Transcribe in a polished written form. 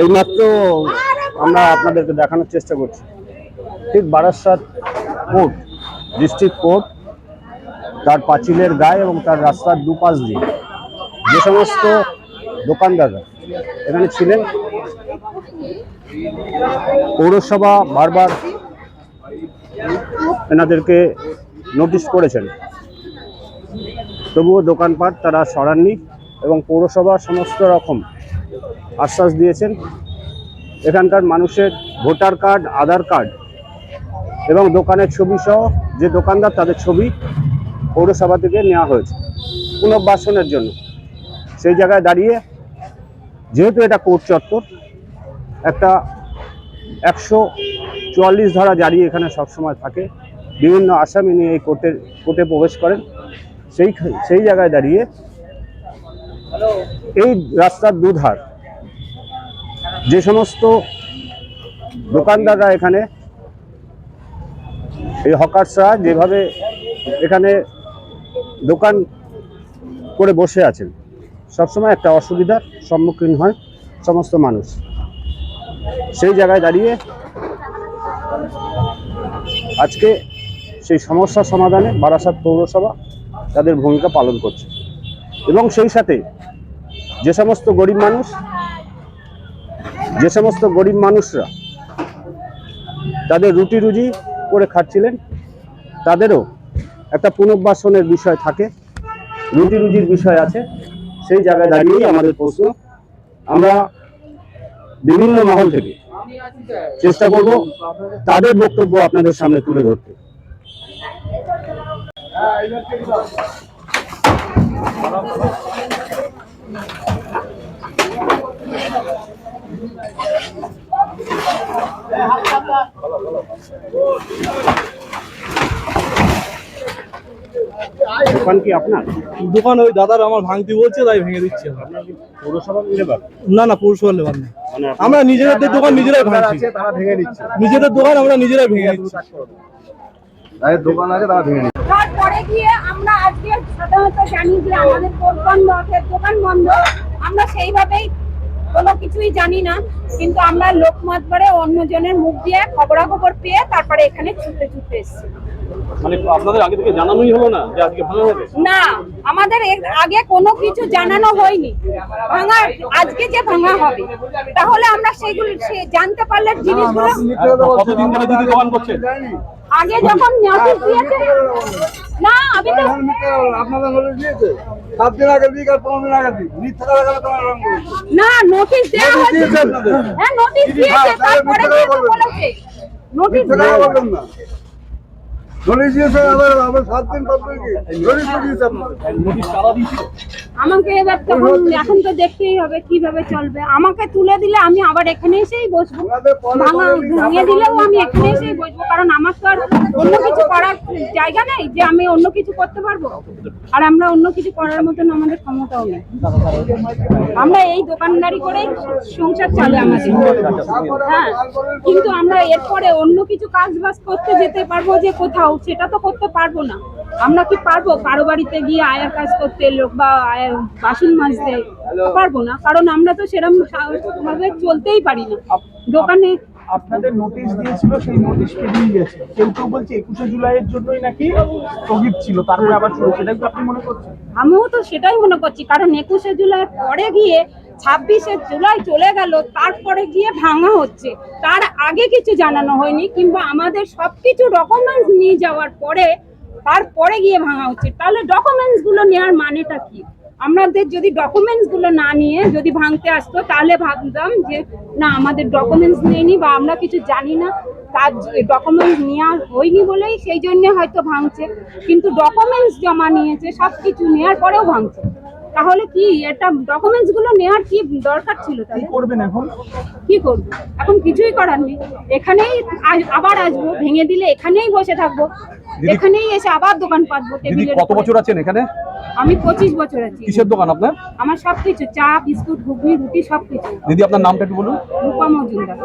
এইমাত্র আমরা আপনাদেরকে দেখানোর চেষ্টা করছি ঠিক বারাসাত কোর্ট, ডিস্ট্রিক্ট কোর্ট, তার পাঁচিলের গায়ে এবং তার রাস্তার দুপাশ দিয়ে যে সমস্ত দোকানদাররা এখানে ছিলেন, পৌরসভা বারবার এনাদেরকে নোটিশ করেছেন, তবুও দোকানপাট তারা সরাননি এবং পৌরসভা সমস্ত রকম আশ্বাস দিয়েছেন। এখানকার মানুষের ভোটার কার্ড, আধার কার্ড এবং দোকানের ছবি সহ যে দোকানদার তাদের ছবি পৌরসভা থেকে নেওয়া হয়েছে পুনর্বাসনের জন্য। সেই জায়গায় দাঁড়িয়ে যেহেতু এটা কোর্ট চত্বর, একটা 144 ধারা জারি এখানে সবসময় থাকে, বিভিন্ন আসামি নিয়ে এই কোর্টে প্রবেশ করেন। সেই জায়গায় দাঁড়িয়ে এই রাস্তার দুধার যে সমস্ত দোকানদাররা এখানে, এই হকার্সরা যেভাবে এখানে দোকান করে বসে আছেন, সবসময় একটা অসুবিধার সম্মুখীন হয় সমস্ত মানুষ। সেই জায়গায় দাঁড়িয়ে আজকে সেই সমস্যা সমাধানে বারাসাত পৌরসভা তাদের ভূমিকা পালন করছে এবং সেই সাথে যে সমস্ত গরিব মানুষরা তাদের রুটি রুজি করে খাচ্ছিলেন, তাদেরও একটা পুনর্বাসনের বিষয় থাকে, রুটি রুজির বিষয় আছে। সেই জায়গায় দাঁড়িয়েই আমাদের প্রশ্ন, আমরা বিভিন্ন মহল থেকে চেষ্টা করব তাদের বক্তব্য আপনাদের সামনে তুলে ধরতে। দোকান কি আপনার? দোকান ওই দাদার আমার ভাঙতি বলছে, তাই ভেঙে দিচ্ছি। পৌরসভা লেবার? না না, পৌরসভার লেবার না, আমরা নিজেদের দোকান নিজেরাই ভাঙছি। তারা ভেঙে দিচ্ছে নিজেদের দোকান আমরা নিজেরাই ভেঙে দিচ্ছি। তাদের দোকান আছে, তারা ভেঙে দিচ্ছে। তারপরে গিয়ে আমরা আজকে সাধারণত জানি যে আমাদের কোর্ট বন্ধ, দোকান বন্ধ, আমরা সেইভাবেই কোনো কিছুই জানি না, কিন্তু আমরা লোকমাতবারে অন্যজনের মুখ দিয়ে খবরাখবর পেয়ে তারপরে এখানে ছুটতে এসেছি। মানে আপনাদের আগে থেকে জানানোই হলো না যে আজকে ভাঙা হবে? না, আমাদের আগে কোনো কিছু জানানো হয়নি আজকে যে ভাঙা হবে, তাহলে আমরা সেইগুলো জানতে পারলে জিনিসগুলো। কতদিন ধরে দিদি দোকান করছেন? আগে যখন নোটিশ দিয়েছে, না আমি তো আপনাদের নোটিশ দিয়েছে 7 দিন আগে, 15 দিন আগে মিথ্যা কথা বলে তোমার রং করেছে। না, নোটিশ দেওয়া হয়েছে। হ্যাঁ, নোটিশ দিয়েছে, তারপরে বলেছে নোটিশ দেওয়া বলবেন না। নোটিশ দিয়েছে আবার 7 দিন পর কি নোটিশ দিয়েছে আপনাদের? নোটিশ কারা দিয়েছিল? আমাকে এবার তখন এখন তো দেখতেই হবে কিভাবে চলবে। আমাকে তুলে দিলে আমি আবার এখানে এসেই বসবো, ভেঙে দিলেও আমি এখানে এসেই বসবো, কারণ আমার তো আর অন্য কিছু করার জায়গা নেই যে আমি অন্য কিছু করতে পারবো, আর আমরা অন্য কিছু করার মতন আমাদের ক্ষমতাও নেই। আমরা এই দোকানদারি করেই সংসার চলে আমাদের। হ্যাঁ, কিন্তু আমরা এরপরে অন্য কিছু কাজ বাজ করতে যেতে পারবো যে কোথাও, সেটা তো করতে পারবো না। আমরা কি পারবো কারো বাড়িতে গিয়ে আয়ার কাজ করতে, লোক বা বাসন মাজতে? পারবো না, কারণ আমরা তো সেরকম ভাবে চলতেই পারি না। দোকানে আপনাদের নোটিশ দিয়েছিল, সেই নোটিশ পেরিয়ে গেছে, কেউ বলছে 21শে জুলাইয়ের জন্যই নাকি স্থগিত ছিল, তারপরে আবার শুরু। সেটাই তো আপনি মনে করছেন? আমিও তো সেটাই মনে করছি, কারণ 21শে জুলাইয়ের পরে গিয়ে 26শে জুলাই চলে গেল, তারপরে গিয়ে ভাঙা হচ্ছে। তার আগে কিছু জানানো হয়নি, কিংবা আমাদের সবকিছু ডকুমেন্টস নিয়ে যাওয়ার পরে তারপরে গিয়ে ভাঙা হচ্ছে। তাহলে ডকুমেন্টস গুলো নেওয়ার মানেটা কি? আমাদের যদি ডকুমেন্টস গুলো না নিয়ে যদি ভাঙতে আসতো, তাহলে ভাবতাম যে না, আমাদের ডকুমেন্টস নেয়নি বা আমরা কিছু জানি না, তার ডকুমেন্টস নেওয়া হয়নি বলেই সেই জন্য হয়তো ভাঙছে। কিন্তু ডকুমেন্টস জমা নিয়েছে, সবকিছু নেওয়ার পরেও ভাঙছে। তাহলে কি এটা ডকুমেন্টস গুলো নেওয়ার কি দরকার ছিল? তাহলে করবেন এখন কি করবো? এখন কিছুই করার নেই, এখানেই আবার আসবো, ভেঙে দিলে এখানেই বসে থাকবো, এখানেই এসে আবার দোকান পাতবো। কত বছর আছেন এখানে? আমি 25 বছর আছি। কিসের দোকান আপনার? আমার সবকিছু, চা, বিস্কুট, ঘুগনি, রুটি, সবকিছু। দিদি আপনার নামটা একটু বলুন। রূপা মজুমদার।